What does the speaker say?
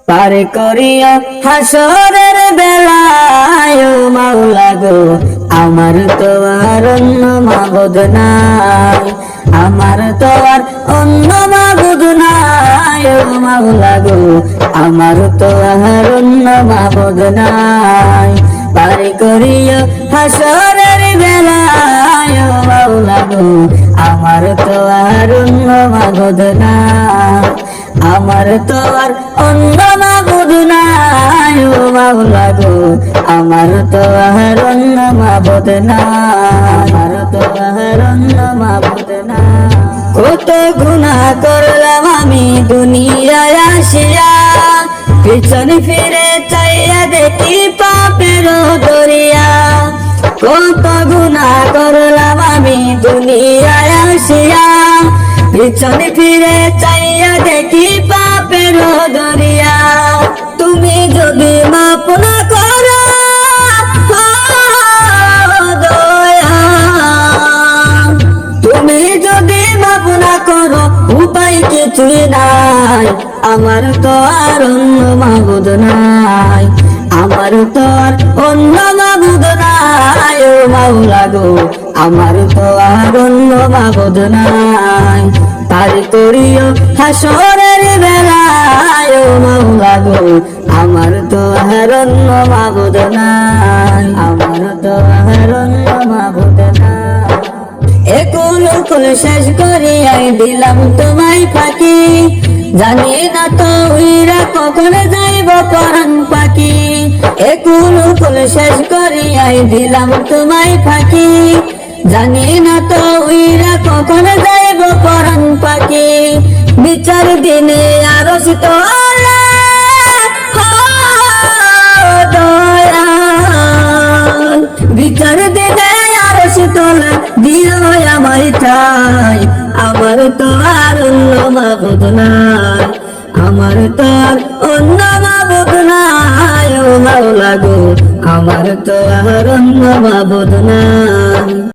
পার করিয়া হাসরের বেলায় ও মাওলা গো আমার তো আর অন্য মাবুদ নাই, আমার তো আর অন্য মাবুদ নাই ও মাওলা গো আমার তো আর অন্য মাবুদ নাই। পার করিয়া হাসরের বেলায় ও মাওলা গো আমার তো আর অন্য মাবুদ নাই, আমার তো আর অন্য মাবুদ নাই ও মাওলা গো আমার তো আর অন্য মাবুদ নাই, আমার তো আর অন্য মাবুদ নাই। কত গুনাহ করলাম আমি দুনিয়ায় আসিয়া, পিছন ফিরে চাইয়া দেখি পাপের দরিয়া। কত গুনাহ করলাম আমি দুনিয়ায় আসিয়া, পিছন ফিরে চাইয়া দেখি পাপের দরিয়া। তুমি যদি মাপ না করো দয়া, তুমি যদি মাপ না করো উপায় কিছুই নাই, আমার তো আর অন্য মাবুদ নাই, আমার তো আর অন্য মাবুদ নাই ও মাওলা গো আমার তো আর অন্য মাবুদ নাই। পার করিও হাসরের বেলায় ও মাওলা গো আমার তো আর অন্য মাবুদ নাই, আমার তো আর অন্য মাবুদ নাই। একুল কুল শেষ করিয়াই দিলাম তোমায় ফাঁকি, জানি না তো উইরা কখন যাইব পরাণ পাখি। একুল কুল শেষ করিয়াই দিলাম তোমায় ফাঁকি, জানি না তো উইরা কখন যাইব পরাণ পাখি। বিচার দিনে আরো শীতলে দয়াল, বিচার দিনে আরো শীতলে দিও আমায় ঠাই, আমার তো আর অন্য মাবুদ নাই, আমার তো আর অন্য মাবুদ নাই ও মাওলা গো আমার তো আর অন্য মাবুদ নাই।